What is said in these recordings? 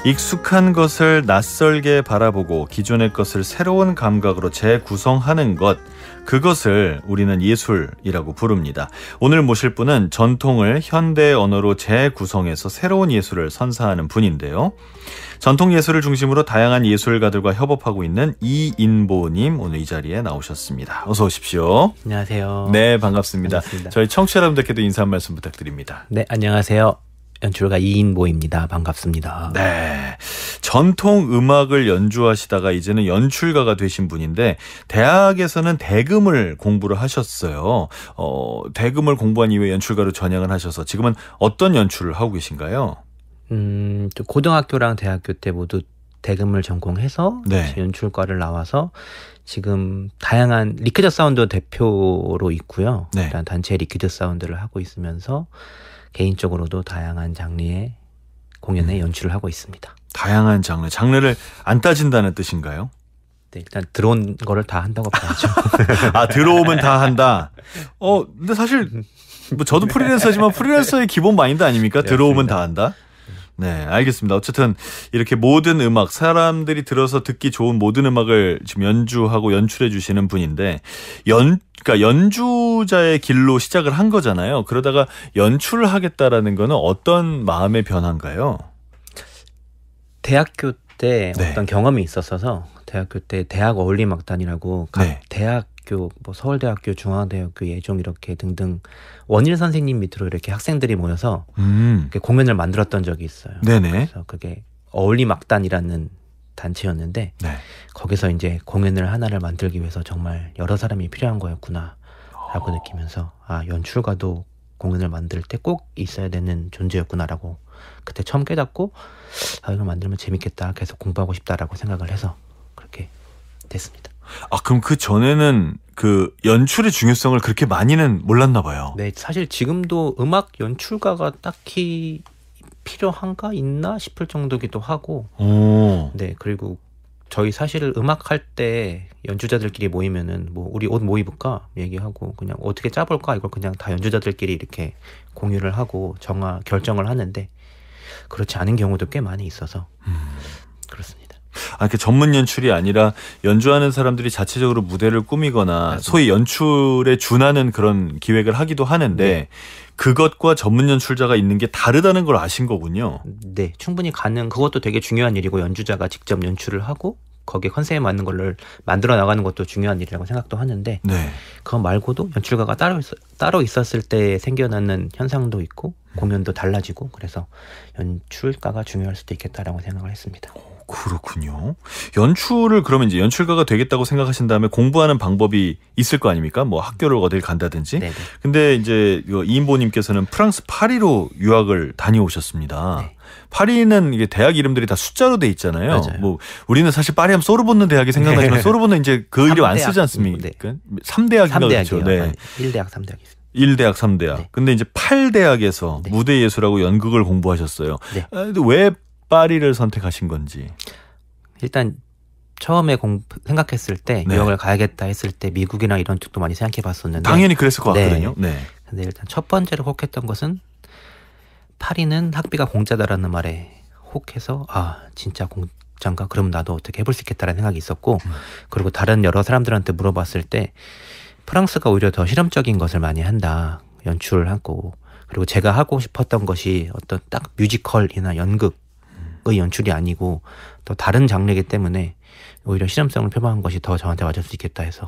익숙한 것을 낯설게 바라보고 기존의 것을 새로운 감각으로 재구성하는 것, 그것을 우리는 예술이라고 부릅니다. 오늘 모실 분은 전통을 현대 언어로 재구성해서 새로운 예술을 선사하는 분인데요. 전통 예술을 중심으로 다양한 예술가들과 협업하고 있는 이인보님, 오늘 이 자리에 나오셨습니다. 어서 오십시오. 안녕하세요. 네, 반갑습니다. 반갑습니다. 저희 청취자 여러분들께도 인사 한 말씀 부탁드립니다. 네, 안녕하세요. 연출가 이인보입니다. 반갑습니다. 네, 전통 음악을 연주하시다가 이제는 연출가가 되신 분인데 대학에서는 대금을 공부를 하셨어요. 대금을 공부한 이후에 연출가로 전향을 하셔서 지금은 어떤 연출을 하고 계신가요? 고등학교랑 대학교 때 모두 대금을 전공해서 네. 연출과를 나와서 지금 다양한 리퀴드 사운드 대표로 있고요. 네. 일단 단체 리퀴드 사운드를 하고 있으면서 개인적으로도 다양한 장르의 공연에 연출을 하고 있습니다. 다양한 장르를 안 따진다는 뜻인가요? 네, 일단 들어온 거를 다 한다고 봐야죠. 아, 들어오면 다 한다. 근데 사실 뭐 저도 프리랜서지만 프리랜서의 기본 마인드 아닙니까? 네, 들어오면 맞습니다. 다 한다. 네, 알겠습니다. 어쨌든 이렇게 모든 음악, 사람들이 들어서 듣기 좋은 모든 음악을 지금 연주하고 연출해 주시는 분인데 그러니까 연주자의 길로 시작을 한 거잖아요. 그러다가 연출을 하겠다라는 거는 어떤 마음의 변화인가요? 대학교 때 네. 어떤 경험이 있었어서 대학교 때 대학 어울림악단이라고 각 네. 대학교, 뭐 서울대학교, 중앙대학교, 예종 이렇게 등등 원일 선생님 밑으로 이렇게 학생들이 모여서 이렇게 공연을 만들었던 적이 있어요. 네네. 그래서 그게 어울림악단이라는 단체였는데 네. 거기서 이제 공연을 하나를 만들기 위해서 정말 여러 사람이 필요한 거였구나라고 느끼면서 연출가도 공연을 만들 때 꼭 있어야 되는 존재였구나라고 그때 처음 깨닫고 이걸 만들면 재밌겠다, 계속 공부하고 싶다라고 생각을 해서 그렇게 됐습니다. 그럼 그 전에는 그 연출의 중요성을 그렇게 많이는 몰랐나 봐요. 네, 사실 지금도 음악 연출가가 딱히 필요한가 있나 싶을 정도기도 하고. 오. 네, 그리고 저희 사실 음악 할 때 연주자들끼리 모이면은 뭐 우리 옷 뭐 입을까 얘기하고 그냥 어떻게 짜볼까 이걸 그냥 다 연주자들끼리 이렇게 공유를 하고 결정을 하는데 그렇지 않은 경우도 꽤 많이 있어서 그렇습니다. 이렇게 전문 연출이 아니라 연주하는 사람들이 자체적으로 무대를 꾸미거나 맞습니다. 소위 연출에 준하는 그런 기획을 하기도 하는데 네. 그것과 전문 연출자가 있는 게 다르다는 걸 아신 거군요. 네, 충분히 그것도 되게 중요한 일이고 연주자가 직접 연출을 하고 거기에 컨셉에 맞는 걸 만들어 나가는 것도 중요한 일이라고 생각도 하는데 네. 그거 말고도 연출가가 따로 있었을 때 생겨나는 현상도 있고 공연도 달라지고 그래서 연출가가 중요할 수도 있겠다라고 생각을 했습니다. 그렇군요. 연출을 그러면 이제 연출가가 되겠다고 생각하신 다음에 공부하는 방법이 있을 거 아닙니까? 뭐 학교를 어딜 간다든지. 네네. 근데 이제 이인보님께서는 프랑스 파리로 유학을 다녀오셨습니다. 네. 파리는 이게 대학 이름들이 다 숫자로 돼 있잖아요. 맞아요. 뭐 우리는 사실 파리하면 소르본느 대학이 생각나지만 소르본느 이제 그 이름 안 쓰지 않습니까? 네. 3대학인가 그렇죠. 3대학이요. 네. 1대학, 3대학이 있습니다. 1대학, 3대학. 네. 근데 이제 8대학에서 네. 무대 예술하고 연극을 공부하셨어요. 네. 근데 왜 파리를 선택하신 건지. 일단 처음에 생각했을 때 네. 유학을 가야겠다 했을 때 미국이나 이런 쪽도 많이 생각해 봤었는데 당연히 그랬을 것 같거든요. 네. 네. 근데 일단 첫 번째로 혹했던 것은 파리는 학비가 공짜다라는 말에 혹해서 진짜 공짜인가? 그럼 나도 어떻게 해볼 수 있겠다라는 생각이 있었고 그리고 다른 여러 사람들한테 물어봤을 때 프랑스가 오히려 더 실험적인 것을 많이 한다. 연출을 하고 그리고 제가 하고 싶었던 것이 어떤 딱 뮤지컬이나 연극의 연출이 아니고 또 다른 장르이기 때문에 오히려 실험성을 표방한 것이 더 저한테 맞을 수 있겠다 해서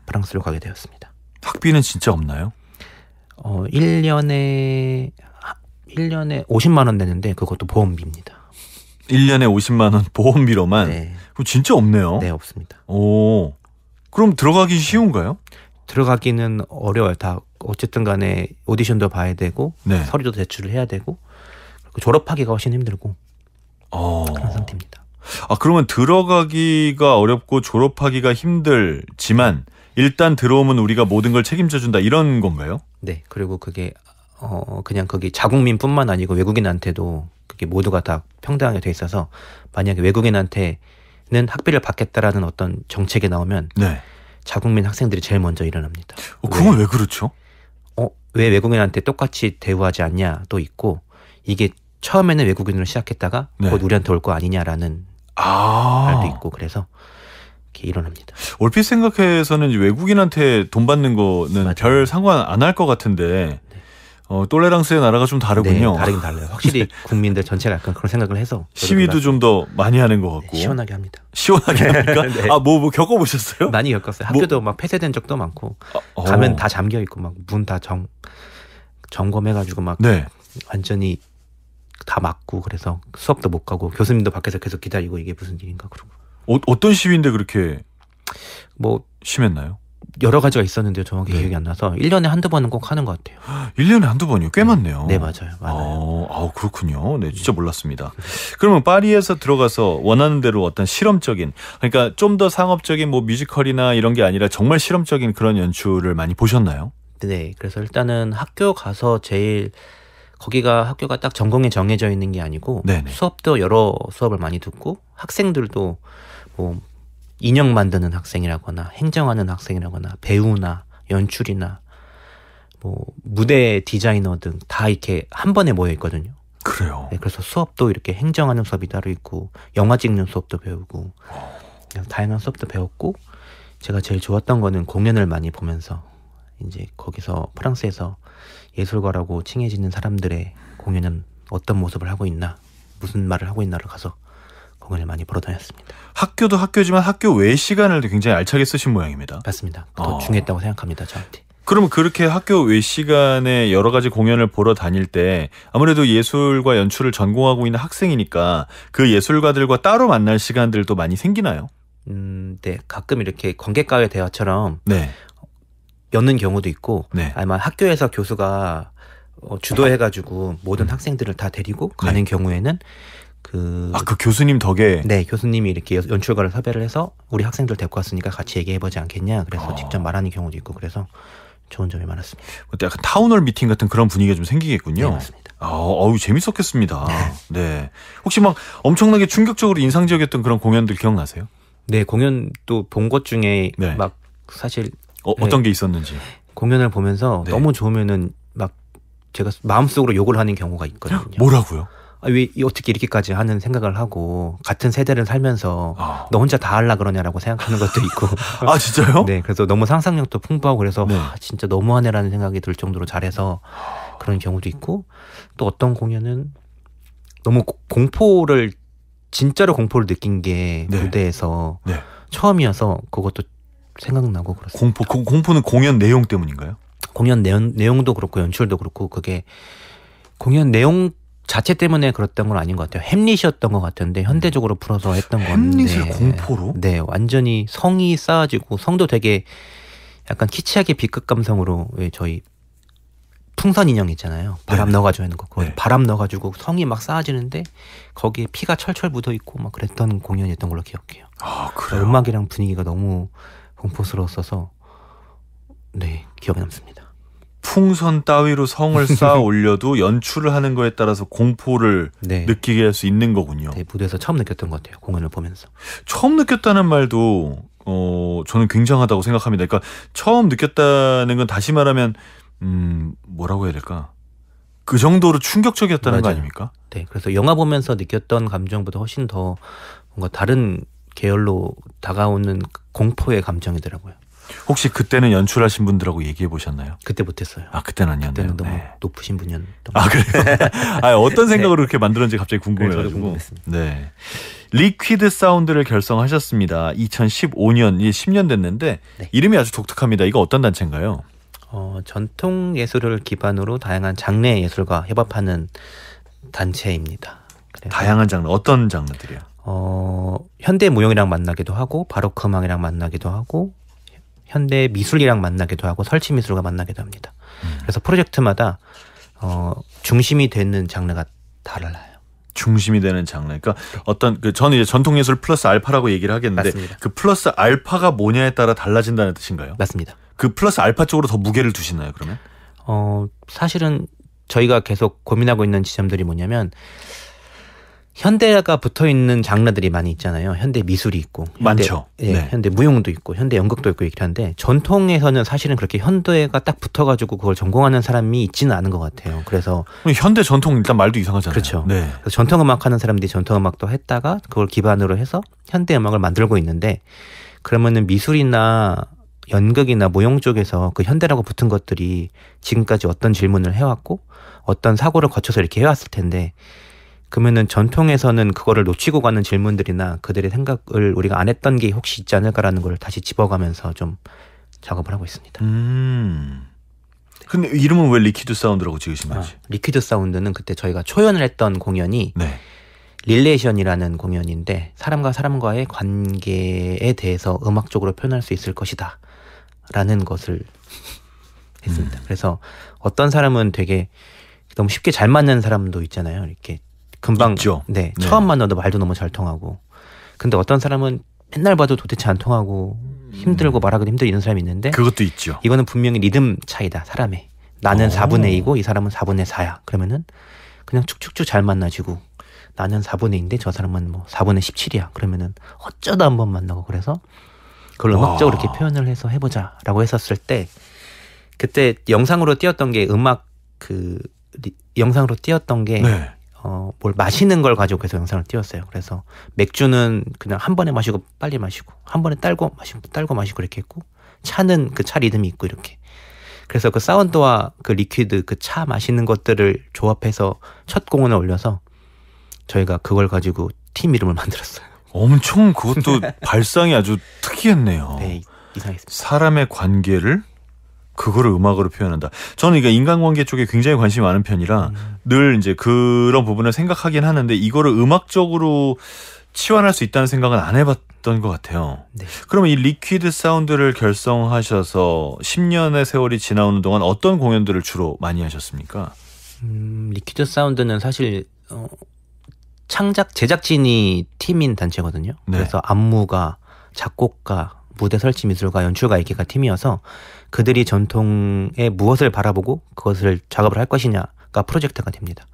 프랑스로 가게 되었습니다. 학비는 진짜 없나요? 1년에 50만 원 내는데 그것도 보험비입니다. 1년에 50만 원 보험비로만? 네. 그럼 진짜 없네요. 네, 없습니다. 오, 그럼 들어가기 쉬운가요? 들어가기는 어려워요. 다 어쨌든 간에 오디션도 봐야 되고 네. 서류도 제출을 해야 되고 그리고 졸업하기가 훨씬 힘들고 그런 상태입니다. 그러면 들어가기가 어렵고 졸업하기가 힘들지만 일단 들어오면 우리가 모든 걸 책임져 준다 이런 건가요? 네, 그리고 그게 그냥 거기 자국민뿐만 아니고 외국인한테도 그게 모두가 다 평등하게 돼 있어서 만약에 외국인한테는 학비를 받겠다라는 어떤 정책이 나오면 네. 자국민 학생들이 제일 먼저 일어납니다. 그건 왜 그렇죠? 왜 외국인한테 똑같이 대우하지 않냐도 있고 이게 처음에는 외국인으로 시작했다가 네. 곧 우리한테 올 거 아니냐라는 말도 있고 그래서 이렇게 일어납니다. 얼핏 생각해서는 이제 외국인한테 돈 받는 거는 맞아요. 별 상관 안 할 것 같은데 똘레랑스의 나라가 좀 다르군요. 네, 다르긴 달라요. 확실히 국민들 전체가 약간 그런 생각을 해서 시위도 좀 더 많이 하는 것 같고. 시원하게 합니다. 시원하게 합니까? 네. 뭐 겪어보셨어요? 많이 겪었어요. 학교도 막 폐쇄된 적도 많고 가면 다 잠겨 있고 막 문 다 점검해가지고 막 네. 완전히 다 막고 그래서 수업도 못 가고 교수님도 밖에서 계속 기다리고 이게 무슨 일인가 그러고. 어떤 시위인데 그렇게 뭐 심했나요? 여러 가지가 있었는데 정확히 네. 기억이 안 나서 1년에 한두 번은 꼭 하는 것 같아요. 1년에 한두 번이요? 꽤 많네요. 네, 맞아요. 그렇군요. 네, 진짜 몰랐습니다. 그러면 파리에서 들어가서 원하는 대로 어떤 실험적인, 그러니까 좀 더 상업적인 뭐 뮤지컬이나 이런 게 아니라 정말 실험적인 그런 연출을 많이 보셨나요? 네, 그래서 일단은 학교 가서 거기가 학교가 딱 전공이 정해져 있는 게 아니고 네네. 수업도 여러 수업을 많이 듣고 학생들도 뭐 인형 만드는 학생이라거나 행정하는 학생이라거나 배우나 연출이나 뭐 무대 디자이너 등 다 이렇게 한 번에 모여 있거든요. 그래요. 네, 그래서 수업도 이렇게 행정하는 수업이 따로 있고 영화 찍는 수업도 배우고 다양한 수업도 배웠고 제가 제일 좋았던 거는 공연을 많이 보면서 이제 거기서 프랑스에서 예술가라고 칭해지는 사람들의 공연은 어떤 모습을 하고 있나 무슨 말을 하고 있나를 가서 공연을 많이 보러 다녔습니다. 학교도 학교지만 학교 외 시간을 굉장히 알차게 쓰신 모양입니다. 맞습니다. 더 중요했다고 생각합니다. 저한테. 그러면 그렇게 학교 외 시간에 여러 가지 공연을 보러 다닐 때 아무래도 예술과 연출을 전공하고 있는 학생이니까 그 예술가들과 따로 만날 시간들도 많이 생기나요? 네. 가끔 이렇게 관객과의 대화처럼 네. 여는 경우도 있고 네. 아니면 학교에서 교수가 주도해가지고 모든 학생들을 다 데리고 가는 경우에는 그 교수님 덕에 네, 교수님이 이렇게 연출가를 섭외를 해서 우리 학생들 데리고 왔으니까 같이 얘기해보지 않겠냐 그래서 직접 말하는 경우도 있고 그래서 좋은 점이 많았습니다. 그때 약간 타운홀 미팅 같은 그런 분위기가 좀 생기겠군요. 네, 맞습니다. 재밌었겠습니다. 네. 혹시 막 엄청나게 충격적으로 인상적이었던 그런 공연들 기억나세요? 네, 공연도 본 것 중에 네. 막 사실 어떤 게 있었는지. 공연을 보면서 네. 너무 좋으면은 막 제가 마음속으로 욕을 하는 경우가 있거든요. 뭐라고요? 왜 어떻게 이렇게까지 하는 생각을 하고 같은 세대를 살면서 너 혼자 다 하려 그러냐라고 생각하는 것도 있고. 아 진짜요? 네, 그래서 너무 상상력도 풍부하고 그래서 네. 진짜 너무하네라는 생각이 들 정도로 잘해서 그런 경우도 있고 또 어떤 공연은 너무 공포를 진짜로 공포를 느낀 게 네. 무대에서 네. 처음이어서 그것도 생각나고 그렇습니다. 공포는 공연 내용 때문인가요? 공연 내용도 그렇고 연출도 그렇고 그게 공연 내용 자체 때문에 그랬던 건 아닌 것 같아요. 햄릿이었던 것 같은데 현대적으로 풀어서 했던 건데 햄릿을 공포로? 네, 완전히 성이 쌓아지고 성도 되게 약간 키치하게 B급 감성으로 왜 저희 풍선 인형 있잖아요. 바람 네. 넣어가지고 하는 거. 그거 네. 바람 넣어가지고 성이 막 쌓아지는데 거기에 피가 철철 묻어 있고 막 그랬던 공연이었던 걸로 기억해요. 아 그래요? 음악이랑 분위기가 너무 공포스러웠어서 네, 기억에 남습니다. 풍선 따위로 성을 쌓아 올려도 연출을 하는 거에 따라서 공포를 네. 느끼게 할 수 있는 거군요. 네, 무대에서 처음 느꼈던 것 같아요. 공연을 보면서. 처음 느꼈다는 말도 저는 굉장하다고 생각합니다. 그러니까 처음 느꼈다는 건 다시 말하면 뭐라고 해야 될까? 그 정도로 충격적이었다는 거 맞아요. 아닙니까? 네, 그래서 영화 보면서 느꼈던 감정보다 훨씬 더 뭔가 다른 계열로 다가오는 공포의 감정이더라고요. 혹시 그때는 연출하신 분들하고 얘기해 보셨나요? 그때 못했어요. 아 그때는 아니었나요? 그때는 너무 네. 높으신 분이었던 아 그래요? 아, 어떤 생각으로 그렇게 만들었는지 갑자기 저도 궁금해가지고. 궁금했습니다. 네. 리퀴드 사운드를 결성하셨습니다. 2015년, 10년 됐는데 네. 이름이 아주 독특합니다. 이거 어떤 단체인가요? 전통 예술을 기반으로 다양한 장르 예술과 협업하는 단체입니다. 그래서 다양한 장르, 어떤 장르들이요? 현대 무용이랑 만나기도 하고 바로크 음악이랑 만나기도 하고 현대 미술이랑 만나기도 하고 설치 미술과 만나기도 합니다. 그래서 프로젝트마다 중심이 되는 장르가 달라요. 중심이 되는 장르. 그러니까 어떤 저는 이제 전통 예술 플러스 알파라고 얘기를 하겠는데 맞습니다. 그 플러스 알파가 뭐냐에 따라 달라진다는 뜻인가요? 맞습니다. 그 플러스 알파 쪽으로 더 무게를 두시나요, 그러면? 사실은 저희가 계속 고민하고 있는 지점들이 뭐냐면 현대가 붙어있는 장르들이 많이 있잖아요. 현대 미술이 있고 많죠. 예, 네. 현대 무용도 있고 현대 연극도 있고 이렇게 한데 전통에서는 사실은 그렇게 현대가 딱 붙어가지고 그걸 전공하는 사람이 있지는 않은 것 같아요. 그래서 현대 전통 일단 말도 이상하잖아요. 그렇죠. 네. 그래서 전통음악 하는 사람들이 전통음악도 했다가 그걸 기반으로 해서 현대음악을 만들고 있는데 그러면은 미술이나 연극이나 무용 쪽에서 그 현대라고 붙은 것들이 지금까지 어떤 질문을 해왔고 어떤 사고를 거쳐서 이렇게 해왔을 텐데 그러면은 전통에서는 그거를 놓치고 가는 질문들이나 그들의 생각을 우리가 안 했던 게 혹시 있지 않을까라는 걸 다시 집어가면서 좀 작업을 하고 있습니다. 근데 이름은 왜 리퀴드 사운드라고 지으신 건지? 리퀴드 사운드는 그때 저희가 초연을 했던 공연이 네. 릴레이션이라는 공연인데 사람과 사람과의 관계에 대해서 음악적으로 표현할 수 있을 것이다 라는 것을 했습니다. 그래서 어떤 사람은 되게 너무 쉽게 잘 맞는 사람도 있잖아요. 이렇게 금방 있죠. 네, 네. 처음 만나도 말도 너무 잘 통하고 근데 어떤 사람은 맨날 봐도 도대체 안 통하고 힘들고 말하기도 힘들고 이런 사람이 있는데 그것도 있죠. 이거는 분명히 리듬 차이다. 사람의 나는 오. 4분의 2고 이 사람은 4분의 4야. 그러면은 그냥 축축축 잘 만나지고 나는 4분의 2인데 저 사람은 뭐 4분의 17이야. 그러면은 어쩌다 한번 만나고 그래서 그걸 음악적으로 이렇게 표현을 해서 해보자라고 했었을 때 그때 영상으로 띄웠던 게 영상으로 띄웠던 게 네. 뭘 마시는 걸 가지고 계속 영상을 띄웠어요. 그래서 맥주는 그냥 한 번에 마시고 빨리 마시고 한 번에 딸고 마시고 이렇게 했고 차는 그 차 리듬이 있고 이렇게. 그래서 그 사운드와 그 리퀴드 그 차 마시는 것들을 조합해서 첫 공연을 올려서 저희가 그걸 가지고 팀 이름을 만들었어요. 엄청 그것도 발상이 아주 특이했네요. 네, 이상했습니다. 사람의 관계를 그거를 음악으로 표현한다. 저는 이게 인간관계 쪽에 굉장히 관심이 많은 편이라 늘 이제 그런 부분을 생각하긴 하는데 이거를 음악적으로 치환할 수 있다는 생각은 안 해봤던 것 같아요. 네. 그러면 이 리퀴드 사운드를 결성하셔서 10년의 세월이 지나오는 동안 어떤 공연들을 주로 많이 하셨습니까? 리퀴드 사운드는 사실 제작진이 팀인 단체거든요. 네. 그래서 안무가, 작곡가, 무대 설치 미술가, 연출가 이렇게가 팀이어서 그들이 전통에 무엇을 바라보고 그것을 작업을 할 것이냐가 프로젝트가 됩니다.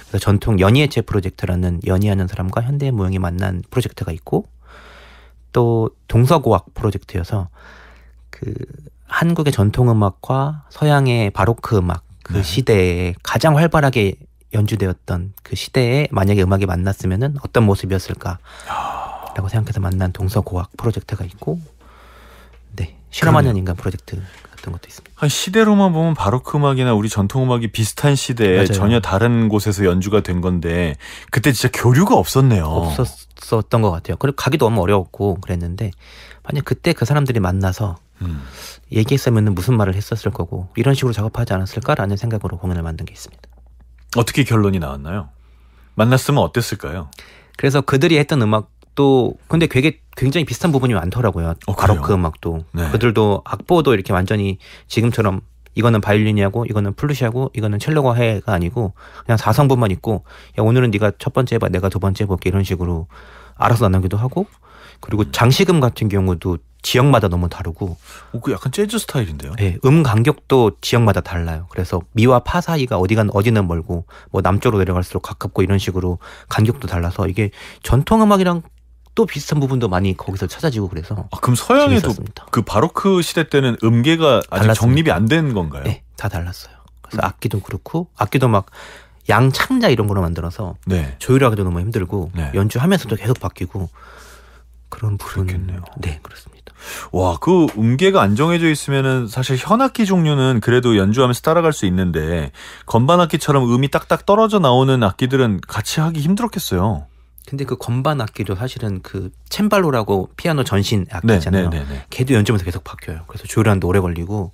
그래서 전통 연희예체 프로젝트라는 연희하는 사람과 현대 무용이 만난 프로젝트가 있고 또 동서고학 프로젝트여서 그 한국의 전통 음악과 서양의 바로크 음악 그 네. 시대에 가장 활발하게 연주되었던 그 시대에 만약에 음악이 만났으면은 어떤 모습이었을까라고 생각해서 만난 동서고학 프로젝트가 있고 네, 실험하는 그러네요. 인간 프로젝트 같은 것도 있습니다. 한 시대로만 보면 바로크 음악이나 우리 전통 음악이 비슷한 시대에 맞아요. 전혀 다른 곳에서 연주가 된 건데 그때 진짜 교류가 없었네요. 없었던 것 같아요. 그리고 가기도 너무 어려웠고 그랬는데 만약 그때 그 사람들이 만나서 얘기했으면 무슨 말을 했었을 거고 이런 식으로 작업하지 않았을까라는 생각으로 공연을 만든 게 있습니다. 어떻게 결론이 나왔나요? 만났으면 어땠을까요? 그래서 그들이 했던 음악도 근데 되게 굉장히 비슷한 부분이 많더라고요. 바로크 그래요? 음악도. 네. 그들도 악보도 이렇게 완전히 지금처럼 이거는 바이올린이하고 이거는 플룻이하고 이거는 첼로가 해가 아니고 그냥 4성분만 있고 야 오늘은 네가 첫 번째 해봐 내가 두 번째 해볼게 이런 식으로 알아서 나누기도 하고 그리고 장식음 같은 경우도 지역마다 너무 다르고 그 약간 재즈 스타일인데요. 네, 간격도 지역마다 달라요. 그래서 미와 파 사이가 어디는 멀고 뭐 남쪽으로 내려갈수록 가깝고 이런 식으로 간격도 달라서 이게 전통 음악이랑 또 비슷한 부분도 많이 거기서 찾아지고 그래서 그럼 서양에도 재밌었습니다. 그 바로크 시대 때는 음계가 아직 달랐습니다. 정립이 안 된 건가요? 네, 다 달랐어요. 그래서 악기도 그렇고 악기도 막 양창자 이런 거로 만들어서 네. 조율하기도 너무 힘들고 네. 연주하면서도 계속 바뀌고 그런 부분. 그렇겠네요. 네, 그렇습니다. 와, 그 음계가 안 정해져 있으면은 사실 현악기 종류는 그래도 연주하면서 따라갈 수 있는데 건반 악기처럼 음이 딱딱 떨어져 나오는 악기들은 같이 하기 힘들었겠어요. 근데 그 건반 악기도 사실은 그 챈발로라고 피아노 전신 악기잖아요. 네. 걔도 연주하면서 계속 바뀌어요. 그래서 조율하는데 오래 걸리고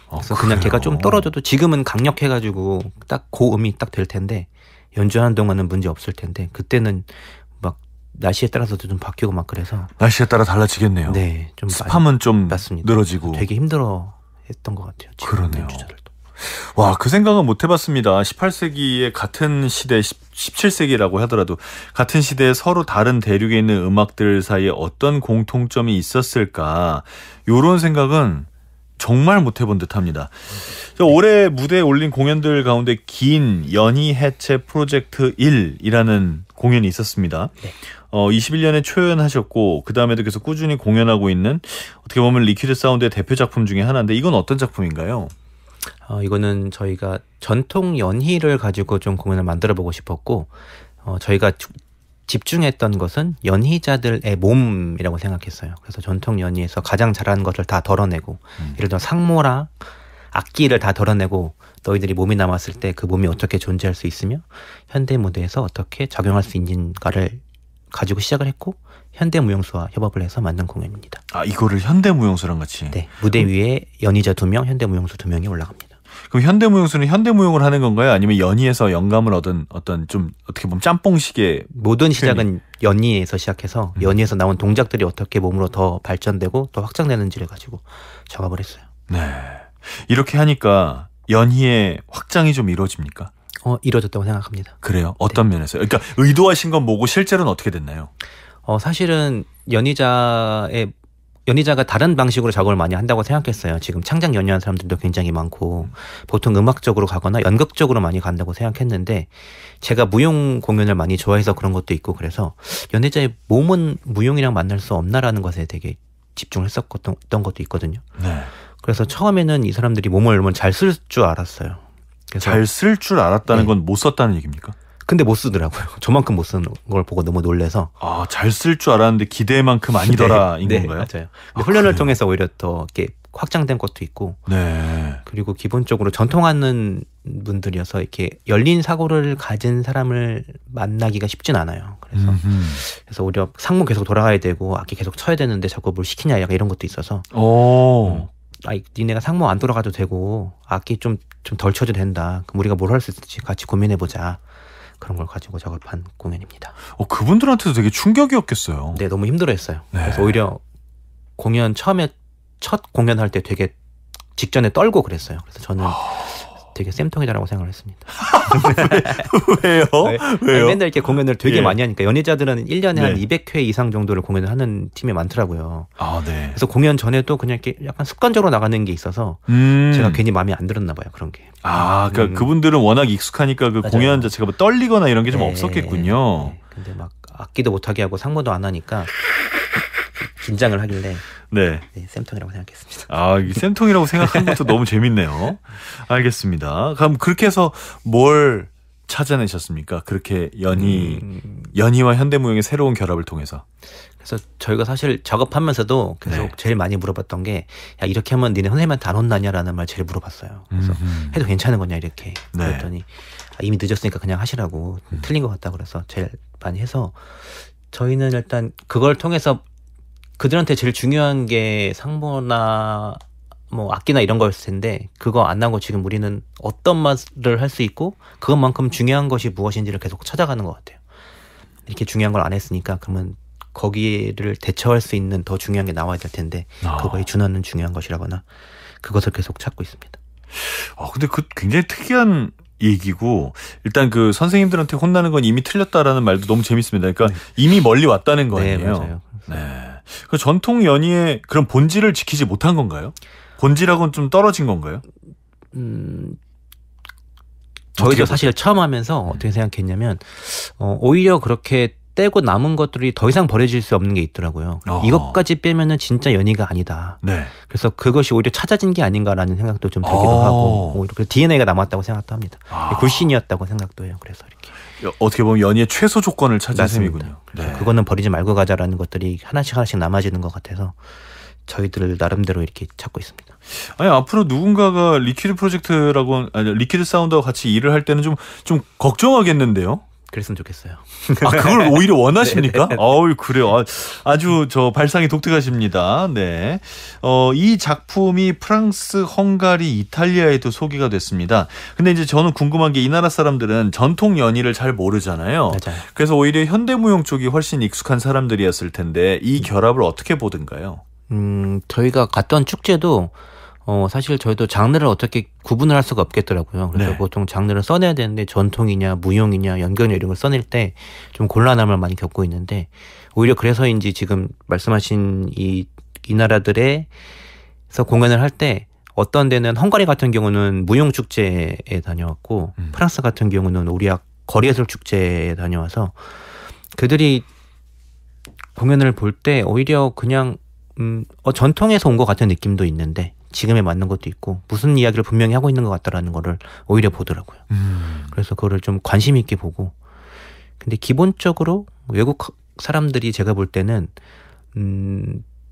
그래서 그냥 그래요? 걔가 좀 떨어져도 지금은 강력해가지고 딱 고음이 딱 될 텐데 연주하는 동안은 문제 없을 텐데 그때는 막 날씨에 따라서도 좀 바뀌고 막 그래서 날씨에 따라 달라지겠네요. 네, 좀 습함은 좀 맞습니다. 늘어지고. 되게 힘들어했던 것 같아요. 지금 그러네요. 연주자들도. 와, 그 생각은 못 해봤습니다. 18세기의 같은 시대, 17세기라고 하더라도 같은 시대에 서로 다른 대륙에 있는 음악들 사이에 어떤 공통점이 있었을까. 요런 생각은 정말 못 해본 듯합니다. 올해 무대에 올린 공연들 가운데 긴 연희 해체 프로젝트 1이라는 공연이 있었습니다. 네. 21년에 초연하셨고 그 다음에도 계속 꾸준히 공연하고 있는 어떻게 보면 리퀴드 사운드의 대표 작품 중에 하나인데 이건 어떤 작품인가요? 이거는 저희가 전통 연희를 가지고 좀 공연을 만들어보고 싶었고 저희가 집중했던 것은 연희자들의 몸이라고 생각했어요. 그래서 전통 연희에서 가장 잘하는 것을 다 덜어내고 예를 들어 상모랑 악기를 다 덜어내고 너희들이 몸이 남았을 때 그 몸이 어떻게 존재할 수 있으며 현대 무대에서 어떻게 작용할 수 있는가를 가지고 시작을 했고 현대무용수와 협업을 해서 만든 공연입니다. 이거를 현대무용수랑 같이? 네. 무대 위에 연희자 2명, 현대무용수 2명이 올라갑니다. 그럼 현대무용수는 현대무용을 하는 건가요? 아니면 연희에서 영감을 얻은 어떤 좀 어떻게 보면 짬뽕식의 모든 시작은 연희에서 시작해서 연희에서 나온 동작들이 어떻게 몸으로 더 발전되고 더 확장되는지를 가지고 작업을 했어요. 네. 이렇게 하니까 연희의 확장이 좀 이루어집니까? 이루어졌다고 생각합니다. 그래요? 어떤 면에서요? 그러니까 의도하신 건 뭐고 실제로는 어떻게 됐나요? 사실은 연희자가 다른 방식으로 작업을 많이 한다고 생각했어요. 지금 창작 연희하는 사람들도 굉장히 많고 보통 음악적으로 가거나 연극적으로 많이 간다고 생각했는데 제가 무용 공연을 많이 좋아해서 그런 것도 있고 그래서 연희자의 몸은 무용이랑 만날 수 없나라는 것에 되게 집중을 했었던 것도 있거든요. 네. 그래서 처음에는 이 사람들이 몸을 잘 쓸 줄 알았어요. 잘 쓸 줄 알았다는 네. 건 못 썼다는 얘기입니까? 근데 못 쓰더라고요. 저만큼 못 쓰는 걸 보고 너무 놀래서. 잘 쓸 줄 알았는데 기대만큼 아니더라인 건가요? 맞아요. 훈련을 통해서 오히려 더 이렇게 확장된 것도 있고. 네. 그리고 기본적으로 전통하는 분들이어서 이렇게 열린 사고를 가진 사람을 만나기가 쉽진 않아요. 그래서 오히려 상무 계속 돌아가야 되고 악기 계속 쳐야 되는데 자꾸 뭘 시키냐 약간 이런 것도 있어서. 니네가 상무 안 돌아가도 되고 악기 좀 덜 쳐도 된다. 그럼 우리가 뭘 할 수 있을지 같이 고민해보자. 그런 걸 가지고 작업한 공연입니다. 그분들한테도 되게 충격이었겠어요. 네, 너무 힘들어했어요. 네. 그래서 오히려 공연 첫 공연할 때 되게 직전에 떨고 그랬어요. 그래서 저는 되게 쌤통이다라고 생각을 했습니다. 왜요? 왜요? 맨날 이렇게 공연을 되게 많이 하니까 연희자들은 1년에 한 네. 200회 이상 정도를 공연을 하는 팀이 많더라고요. 네. 그래서 공연 전에도 그냥 이렇게 약간 습관적으로 나가는 게 있어서 제가 괜히 마음에 안 들었나 봐요. 그런 게. 그러니까 그분들은 워낙 익숙하니까 그 맞아요. 공연 자체가 뭐 떨리거나 이런 게 좀 네. 없었겠군요. 네. 근데 막 악기도 못하게 하고 상모도 안 하니까 긴장을 하길래 네. 쌤통이라고 생각했습니다. 이 쌤통이라고 생각한 것도 너무 재밌네요. 알겠습니다. 그럼 그렇게 해서 뭘 찾아내셨습니까? 그렇게 연희와 현대무용의 새로운 결합을 통해서. 그래서 저희가 사실 작업하면서도 계속 네. 제일 많이 물어봤던 게 야 이렇게 하면 니네 선생님한테 안 혼나냐라는 말 제일 물어봤어요. 그래서 해도 괜찮은 거냐 이렇게. 네. 그랬더니 이미 늦었으니까 그냥 하시라고 틀린 것 같다 그래서 제일 많이 해서 저희는 일단 그걸 통해서 그들한테 제일 중요한 게 상모나 뭐 악기나 이런 거였을 텐데 그거 안 하고 지금 우리는 어떤 말을 할 수 있고 그것만큼 중요한 것이 무엇인지를 계속 찾아가는 것 같아요. 이렇게 중요한 걸 안 했으니까 그러면 거기를 대처할 수 있는 더 중요한 게 나와야 될 텐데 그거에 준하는 중요한 것이라거나 그것을 계속 찾고 있습니다. 근데 그 굉장히 특이한 얘기고 일단 그 선생님들한테 혼나는 건 이미 틀렸다라는 말도 너무 재밌습니다. 그러니까 이미 멀리 왔다는 거예요. 네, 맞아요. 네. 그 전통 연희의 그런 본질을 지키지 못한 건가요? 본질하고는 좀 떨어진 건가요? 저희도 사실 처음 하면서 어떻게 생각했냐면 오히려 그렇게 떼고 남은 것들이 더 이상 버려질 수 없는 게 있더라고요. 이것까지 빼면은 진짜 연희가 아니다. 네. 그래서 그것이 오히려 찾아진 게 아닌가라는 생각도 좀 들기도 하고 오히려 그 DNA가 남았다고 생각도 합니다. 굴신이었다고 생각도 해요. 그래서 이렇게 어떻게 보면 연희의 최소 조건을 찾은 맞습니다. 셈이군요. 네. 그거는 버리지 말고 가자라는 것들이 하나씩 남아지는 것 같아서 저희들 나름대로 이렇게 찾고 있습니다. 앞으로 누군가가 리퀴드 프로젝트라고 리퀴드 사운드와 같이 일을 할 때는 좀 걱정하겠는데요. 그랬으면 좋겠어요. 그걸 오히려 원하십니까? 네. 그래요. 아주 발상이 독특하십니다. 네. 이 작품이 프랑스, 헝가리, 이탈리아에도 소개가 됐습니다. 근데 이제 저는 궁금한 게 이 나라 사람들은 전통 연희를 잘 모르잖아요. 맞아요. 그래서 오히려 현대무용 쪽이 훨씬 익숙한 사람들이었을 텐데 이 결합을 어떻게 보든가요? 저희가 갔던 축제도 사실 저희도 장르를 어떻게 구분을 할 수가 없겠더라고요. 그래서 네. 보통 장르를 써내야 되는데 전통이냐 무용이냐 연극이냐 이런 걸 써낼 때 좀 곤란함을 많이 겪고 있는데 오히려 그래서인지 지금 말씀하신 이 나라들의 그래서 공연을 할 때 어떤 데는 헝가리 같은 경우는 무용축제에 다녀왔고 프랑스 같은 경우는 우리학 거리예술축제에 다녀와서 그들이 공연을 볼 때 오히려 그냥 전통에서 온 것 같은 느낌도 있는데 지금에 맞는 것도 있고 무슨 이야기를 분명히 하고 있는 것 같다라는 거를 오히려 보더라고요. 그래서 그거를 좀 관심 있게 보고 근데 기본적으로 외국 사람들이 제가 볼 때는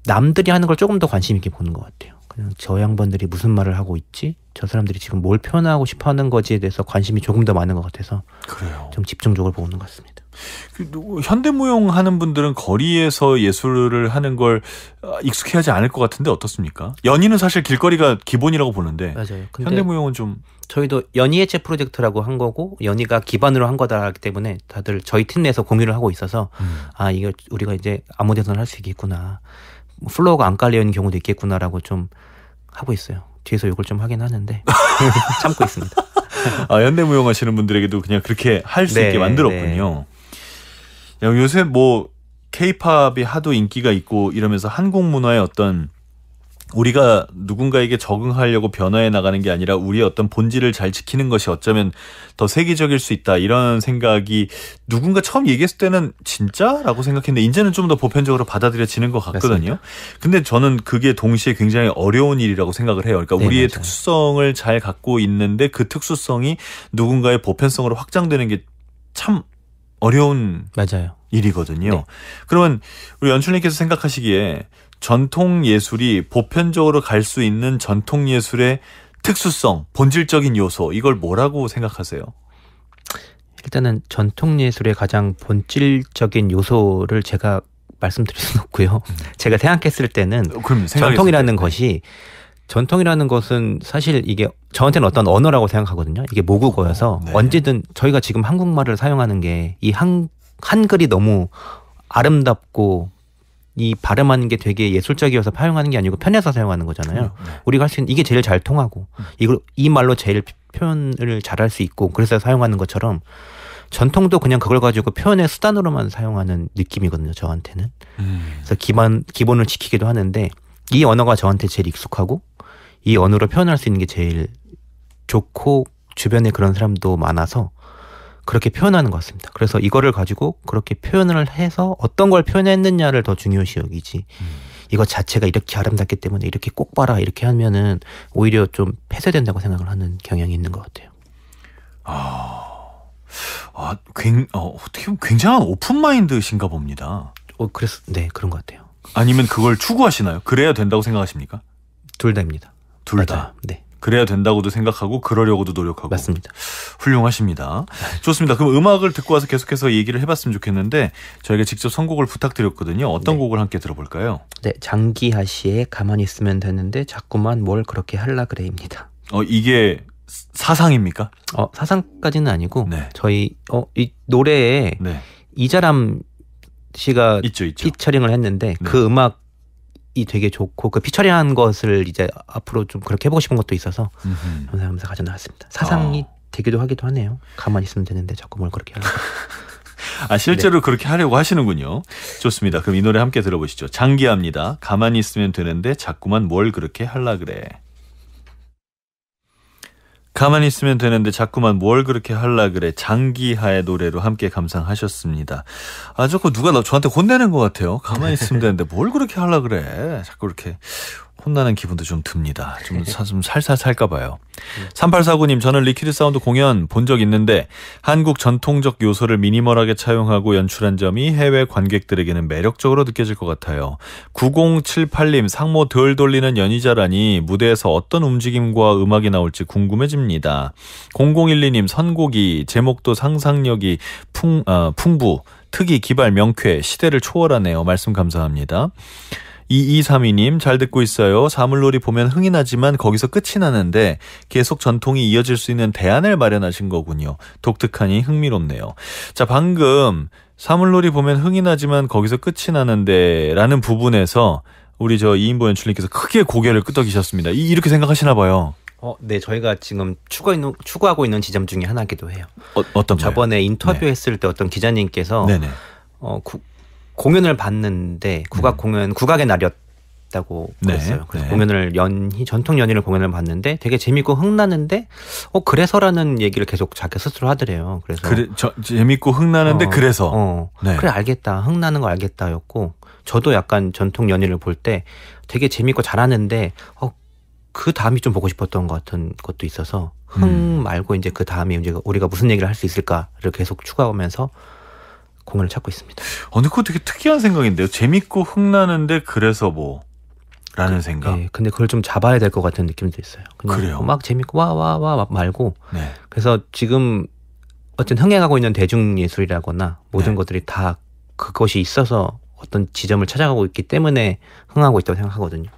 남들이 하는 걸 조금 더 관심 있게 보는 것 같아요. 그냥 저 양반들이 무슨 말을 하고 있지? 저 사람들이 지금 뭘 표현하고 싶어 하는 거지에 대해서 관심이 조금 더 많은 것 같아서 그래요. 좀 집중적으로 보는 것 같습니다. 현대무용 하는 분들은 거리에서 예술을 하는 걸 익숙해하지 않을 것 같은데 어떻습니까? 연희는 사실 길거리가 기본이라고 보는데 맞아요. 근데 현대무용은 좀 저희도 연희 해체 프로젝트라고 한 거고 연희가 기반으로 한 거다 하기 때문에 다들 저희 팀 내에서 공유를 하고 있어서 아 이거 우리가 이제 아무 데서나 할 수 있겠구나. 플로어가 안 깔려 있는 경우도 있겠구나라고 좀 하고 있어요. 뒤에서 욕을 좀 하긴 하는데 참고 있습니다. 아, 현대무용 하시는 분들에게도 그냥 그렇게 할 수 있게 만들었군요. 야, 요새 뭐 K-팝이 하도 인기가 있고 이러면서 한국 문화의 어떤 우리가 누군가에게 적응하려고 변화해 나가는 게 아니라 우리의 어떤 본질을 잘 지키는 것이 어쩌면 더 세계적일 수 있다 이런 생각이 누군가 처음 얘기했을 때는 진짜라고 생각했는데 이제는 좀 더 보편적으로 받아들여지는 것 같거든요. 맞습니다. 근데 저는 그게 동시에 굉장히 어려운 일이라고 생각을 해요. 그러니까 네, 우리의 맞아요. 특수성을 잘 갖고 있는데 그 특수성이 누군가의 보편성으로 확장되는 게 참 어려운 맞아요. 일이거든요. 네. 그러면 우리 연출님께서 생각하시기에 전통 예술이 보편적으로 갈 수 있는 전통 예술의 특수성, 본질적인 요소 이걸 뭐라고 생각하세요? 일단은 전통 예술의 가장 본질적인 요소를 제가 말씀드릴 수는 없고요. 제가 생각했을 때는 전통이라는 것이 전통이라는 것은 사실 이게 저한테는 어떤 언어라고 생각하거든요. 이게 모국어여서 네. 언제든 저희가 지금 한국말을 사용하는 게 이 한글이 너무 아름답고 이 발음하는 게 되게 예술적이어서 사용하는 게 아니고 편해서 사용하는 거잖아요. 네. 우리가 할 수 있는 이게 제일 잘 통하고 이 말로 제일 표현을 잘할 수 있고 그래서 사용하는 것처럼 전통도 그냥 그걸 가지고 표현의 수단으로만 사용하는 느낌이거든요. 저한테는. 그래서 기본을 지키기도 하는데 이 언어가 저한테 제일 익숙하고 이 언어로 표현할 수 있는 게 제일 좋고 주변에 그런 사람도 많아서 그렇게 표현하는 것 같습니다. 그래서 이거를 가지고 그렇게 표현을 해서 어떤 걸 표현했느냐를 더 중요시 여기지. 이거 자체가 이렇게 아름답기 때문에 이렇게 꼭 봐라 이렇게 하면은 오히려 좀 폐쇄된다고 생각을 하는 경향이 있는 것 같아요. 어떻게 보면 굉장한 오픈마인드신가 봅니다. 네, 그런 것 같아요. 아니면 그걸 추구하시나요? 그래야 된다고 생각하십니까? 둘 다입니다. 둘 다. 네. 그래야 된다고도 생각하고 그러려고도 노력하고. 맞습니다. 훌륭하십니다. 좋습니다. 그럼 음악을 듣고 와서 계속해서 얘기를 해봤으면 좋겠는데 저희가 직접 선곡을 부탁드렸거든요. 어떤 곡을 함께 들어볼까요? 네, 장기하 씨의 가만히 있으면 되는데 자꾸만 뭘 그렇게 할라 그래입니다. 이게 사상입니까? 사상까지는 아니고 저희 이 노래에 이자람 씨가 있죠. 피처링을 했는데 그 음악이 되게 좋고 그 피처링한 것을 이제 앞으로 좀 그렇게 해보고 싶은 것도 있어서 감사하면서 가져나왔습니다. 사상이 되기도 하기도 하네요. 가만히 있으면 되는데 자꾸 뭘 그렇게 하려고. 실제로 그렇게 하려고 하시는군요. 좋습니다. 그럼 이 노래 함께 들어보시죠. 장기하입니다. 가만히 있으면 되는데 자꾸만 뭘 그렇게 할라 그래. 가만히 있으면 되는데 자꾸만 뭘 그렇게 할라 그래. 장기하의 노래로 함께 감상하셨습니다. 자꾸 누가 저한테 혼내는 것 같아요. 가만히 있으면 되는데 뭘 그렇게 할라 그래. 자꾸 이렇게 혼나는 기분도 좀 듭니다. 좀 살살 살까 봐요. 3849님, 저는 리퀴드 사운드 공연 본 적 있는데 한국 전통적 요소를 미니멀하게 차용하고 연출한 점이 해외 관객들에게는 매력적으로 느껴질 것 같아요. 9078님, 상모 덜 돌리는 연희자라니 무대에서 어떤 움직임과 음악이 나올지 궁금해집니다. 0012님, 선곡이 제목도 상상력이 풍부, 특이, 기발, 명쾌, 시대를 초월하네요. 말씀 감사합니다. 2232님, 잘 듣고 있어요. 사물놀이 보면 흥이 나지만 거기서 끝이 나는데 계속 전통이 이어질 수 있는 대안을 마련하신 거군요. 독특하니 흥미롭네요. 자, 방금 사물놀이 보면 흥이 나지만 거기서 끝이 나는데 라는 부분에서 우리 이인보 연출님께서 크게 고개를 끄덕이셨습니다. 이렇게 생각하시나 봐요. 네, 저희가 지금 추구하고 있는 지점 중에 하나기도 해요. 어떤 거요? 저번에 인터뷰했을 때 어떤 기자님께서 공연을 봤는데 국악의 날이었 있다고 네, 그랬어요. 그래서 네. 공연을 전통 연인을 공연을 봤는데 되게 재밌고 흥나는데 그래서라는 얘기를 계속 자기 스스로 하더래요. 그래서 재밌고 흥나는데 그래서 네. 그래 알겠다. 흥나는 거 알겠다였고 저도 약간 전통 연인을 볼 때 되게 재밌고 잘하는데 그 다음이 좀 보고 싶었던 것 같은 것도 있어서 흥 말고 이제 그 다음에 이제 우리가 무슨 얘기를 할 수 있을까를 계속 추구하면서 공연을 찾고 있습니다. 근데 그거 되게 특이한 생각인데요. 재밌고 흥나는데 그래서 라는 생각. 네, 근데 그걸 좀 잡아야 될 것 같은 느낌도 있어요. 그냥 그래요? 막 재밌고 와 말고. 네. 그래서 지금 어떤 흥행하고 있는 대중예술이라거나 모든 네. 것들이 다 그것이 있어서 어떤 지점을 찾아가고 있기 때문에 흥하고 있다고 생각하거든요.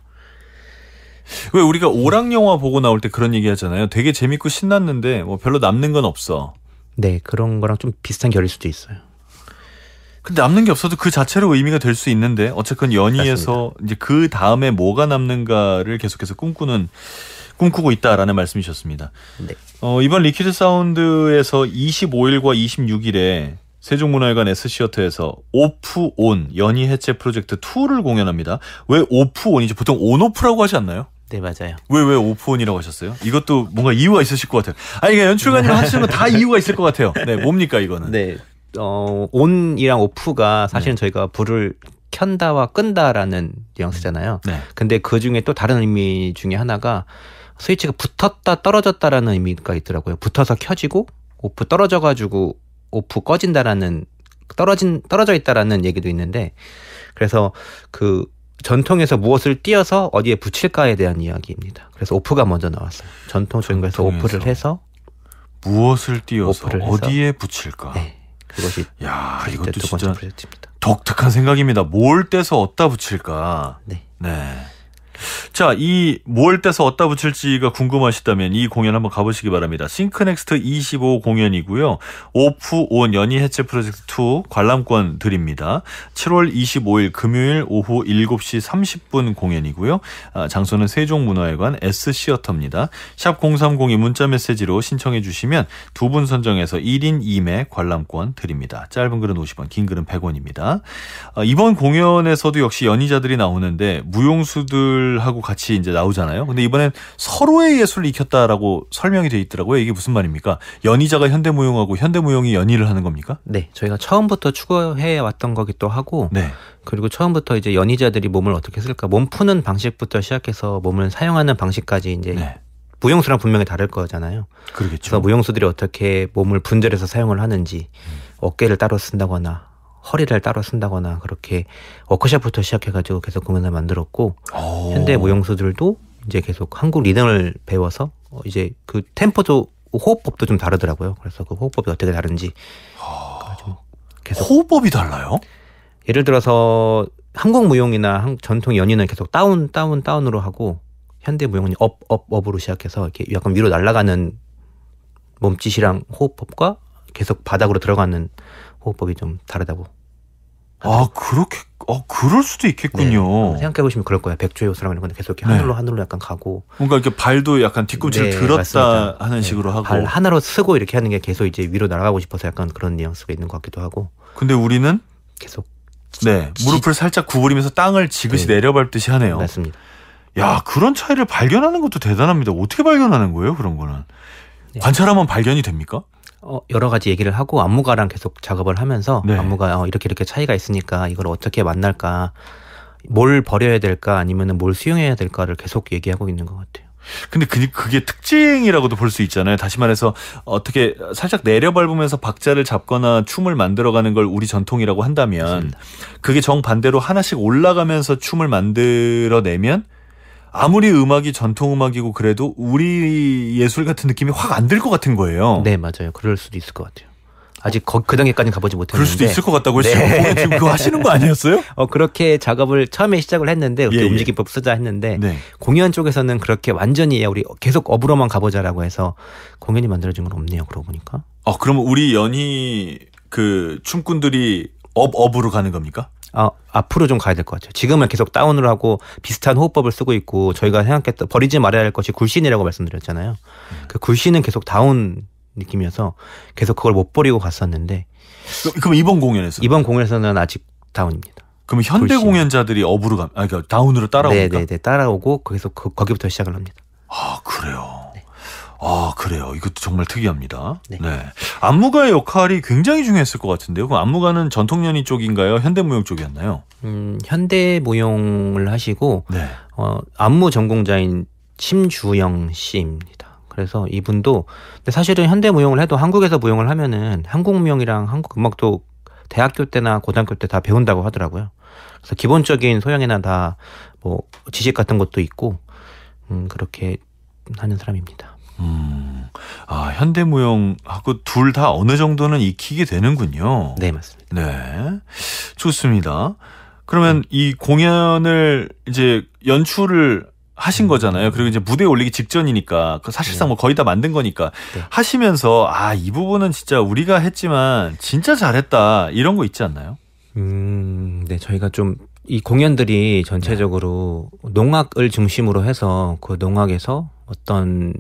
왜 우리가 오락 영화 보고 나올 때 그런 얘기 하잖아요. 되게 재밌고 신났는데 별로 남는 건 없어. 네, 그런 거랑 좀 비슷한 결일 수도 있어요. 근데 남는 게 없어도 그 자체로 의미가 될 수 있는데 어쨌건 연희에서 이제 그 다음에 뭐가 남는가를 계속해서 꿈꾸고 있다라는 말씀이셨습니다. 네. 이번 리퀴드 사운드에서 25일과 26일에 세종문화회관 S시어터에서 오프 온 연희 해체 프로젝트 2를 공연합니다. 왜 오프 온이죠? 보통 온오프라고 하지 않나요? 네, 맞아요. 왜 오프 온이라고 하셨어요? 이것도 뭔가 이유가 있으실 것 같아요. 그러니까 연출가님 하시는 건 다 이유가 있을 것 같아요. 네, 뭡니까 이거는? 네. 온이랑 오프가 사실은 저희가 불을 켠다와 끈다라는 뉘앙스잖아요. 네. 근데 그 중에 또 다른 의미 중에 하나가 스위치가 붙었다 떨어졌다라는 의미가 있더라고요. 붙어서 켜지고 오프 떨어져가지고 오프 꺼진다라는 떨어져 있다라는 얘기도 있는데 그래서 그 전통에서 무엇을 띄어서 어디에 붙일까에 대한 이야기입니다. 그래서 오프가 먼저 나왔어요. 전통적인 거에서 오프를 해서 무엇을 띄어서 오프를 해서 어디에 붙일까? 네. 그것이 이것도 두 번째 진짜 프로젝트입니다. 독특한 생각입니다. 뭘 떼서 어디다 붙일까? 네. 자, 이 뭘 떼서 어디다 붙일지가 궁금하시다면 이 공연 한번 가보시기 바랍니다. 싱크넥스트 25 공연이고요. 오프 온 연희 해체 프로젝트 2 관람권 드립니다. 7월 25일 금요일 오후 7시 30분 공연이고요. 장소는 세종문화회관 S시어터입니다. 샵 0302 문자메시지로 신청해 주시면 두 분 선정해서 1인 2매 관람권 드립니다. 짧은 글은 50원, 긴 글은 100원입니다. 이번 공연에서도 역시 연희자들이 나오는데 무용수들 하고 같이 이제 나오잖아요. 근데 이번엔 서로의 예술을 익혔다라고 설명이 돼 있더라고요. 이게 무슨 말입니까? 연희자가 현대무용하고 현대무용이 연희를 하는 겁니까? 네, 저희가 처음부터 추구해 왔던 거기도 하고, 네. 그리고 처음부터 이제 연희자들이 몸을 어떻게 쓸까, 몸 푸는 방식부터 시작해서 몸을 사용하는 방식까지 이제 네. 무용수랑 분명히 다를 거잖아요. 그러겠죠. 그래서 무용수들이 어떻게 몸을 분절해서 사용을 하는지, 어깨를 따로 쓴다거나 허리를 따로 쓴다거나 그렇게 워크숍부터 시작해가지고 계속 공연을 만들었고 현대 무용수들도 이제 계속 한국 리듬을 배워서 이제 그 템포도 호흡법도 좀 다르더라고요. 그래서 그 호흡법이 어떻게 다른지 좀 계속 호흡법이 달라요? 예를 들어서 한국 무용이나 전통 연희는 계속 다운으로 하고 현대 무용은 업으로 시작해서 이렇게 약간 위로 날아가는 몸짓이랑 호흡법과 계속 바닥으로 들어가는 호흡법이 좀 다르다고. 그럴 수도 있겠군요. 네, 생각해보시면 그럴 거예요. 백조의 호수라고 하는 건데 계속 이렇게 하늘로 약간 가고. 뭔가 이렇게 발도 약간 뒤꿈치를 들었다 맞습니다. 하는 식으로 하고. 발 하나로 쓰고 이렇게 하는 게 계속 이제 위로 날아가고 싶어서 약간 그런 뉘앙스가 있는 것 같기도 하고. 근데 우리는 계속. 무릎을 살짝 구부리면서 땅을 지그시 내려밟듯이 하네요. 맞습니다. 야, 그런 차이를 발견하는 것도 대단합니다. 어떻게 발견하는 거예요, 그런 거는? 네. 관찰하면 발견이 됩니까? 여러 가지 얘기를 하고 안무가랑 계속 작업을 하면서 안무가 이렇게 차이가 있으니까 이걸 어떻게 만날까, 뭘 버려야 될까 아니면 뭘 수용해야 될까를 계속 얘기하고 있는 것 같아요. 근데 그게 특징이라고도 볼 수 있잖아요. 다시 말해서 어떻게 살짝 내려밟으면서 박자를 잡거나 춤을 만들어가는 걸 우리 전통이라고 한다면 맞습니다. 그게 정반대로 하나씩 올라가면서 춤을 만들어내면 아무리 음악이 전통 음악이고 그래도 우리 예술 같은 느낌이 확 안 들 것 같은 거예요. 네, 맞아요. 그럴 수도 있을 것 같아요. 아직 그 단계까지는 가보지 못했는데. 그럴 수도 있을 것 같다고요. 지금 그거 하시는 거 아니었어요? 그렇게 작업을 처음에 시작을 했는데 움직임법 쓰자 했는데 공연 쪽에서는 그렇게 완전히 우리 계속 업으로만 가보자라고 해서 공연이 만들어진 건 없네요. 그러고 보니까. 그러면 우리 연희 그 춤꾼들이 업으로 가는 겁니까? 앞으로 좀 가야 될 것 같아요. 지금은 계속 다운을 하고 비슷한 호흡법을 쓰고 있고 저희가 생각했던 버리지 말아야 할 것이 굴신이라고 말씀드렸잖아요. 그 굴신은 계속 다운 느낌이어서 계속 그걸 못 버리고 갔었는데 그럼 이번 공연에서는 아직 다운입니다. 그럼 현대 돌싱. 공연자들이 업으로 그러니까 다운으로 따라옵니까? 네네네 따라오고 거기서 거기부터 시작을 합니다. 아 그래요. 네. 아 그래요. 이것도 정말 특이합니다. 네. 네. 안무가의 역할이 굉장히 중요했을 것 같은데요. 그럼 안무가는 전통연희 쪽인가요? 현대무용 쪽이었나요? 현대무용을 하시고 네. 안무 전공자인 심주영 씨입니다. 그래서 이분도 근데 사실은 현대무용을 해도 한국에서 무용을 하면은 한국무용이랑 한국 음악도 대학교 때나 고등학교 때 다 배운다고 하더라고요. 그래서 기본적인 소양이나 다 뭐 지식 같은 것도 있고 그렇게 하는 사람입니다. 아 현대무용하고 둘 다 어느 정도는 익히게 되는군요. 네 맞습니다. 네, 좋습니다. 그러면 이 공연을 이제 연출을 하신 거잖아요. 그리고 이제 무대에 올리기 직전이니까 사실상 뭐 거의 다 만든 거니까 네. 하시면서 이 부분은 진짜 우리가 했지만 진짜 잘했다 이런 거 있지 않나요? 네 저희가 좀 이 공연들이 전체적으로 농악을 중심으로 해서 그 농악에서 어떤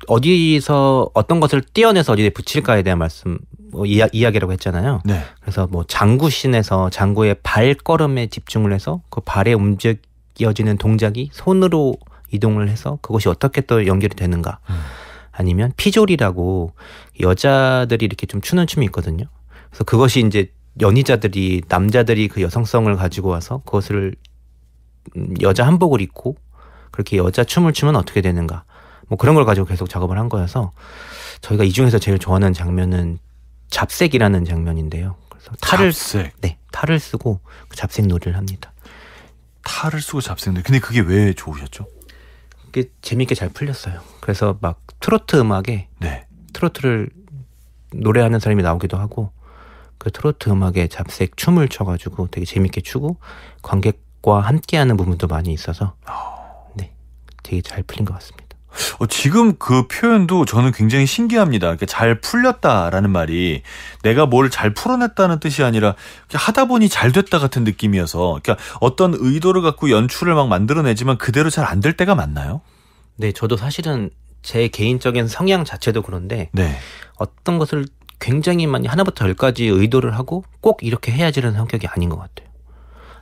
어디서 어떤 것을 떼어내서 어디에 붙일까에 대한 말씀 이야기라고 했잖아요. 네. 그래서 뭐 장구씬에서 장구의 발걸음에 집중을 해서 그 발에 움직여지는 동작이 손으로 이동을 해서 그것이 어떻게 또 연결이 되는가. 아니면 피졸이라고 여자들이 이렇게 좀 추는 춤이 있거든요. 그래서 그것이 이제 연희자들이 남자들이 그 여성성을 가지고 와서 그것을 여자 한복을 입고 그렇게 여자 춤을 추면 어떻게 되는가. 뭐 그런 걸 가지고 계속 작업을 한 거여서 저희가 이 중에서 제일 좋아하는 장면은 잡색이라는 장면인데요. 그래서 잡색. 네, 탈을 쓰고 그 잡색 놀이를 합니다. 탈을 쓰고 잡색놀이. 근데 그게 왜 좋으셨죠? 그게 재밌게 잘 풀렸어요. 그래서 막 트로트 음악에 네. 트로트를 노래하는 사람이 나오기도 하고 그 트로트 음악에 잡색 춤을 춰가지고 되게 재밌게 추고 관객과 함께하는 부분도 많이 있어서 네, 되게 잘 풀린 것 같습니다. 지금 그 표현도 저는 굉장히 신기합니다. 그러니까 잘 풀렸다라는 말이 내가 뭘 잘 풀어냈다는 뜻이 아니라 하다 보니 잘 됐다 같은 느낌이어서 그러니까 어떤 의도를 갖고 연출을 막 만들어내지만 그대로 잘 안 될 때가 많나요? 네, 저도 사실은 제 개인적인 성향 자체도 그런데 네. 어떤 것을 굉장히 많이 하나부터 열까지 의도를 하고 꼭 이렇게 해야지라는 성격이 아닌 것 같아요.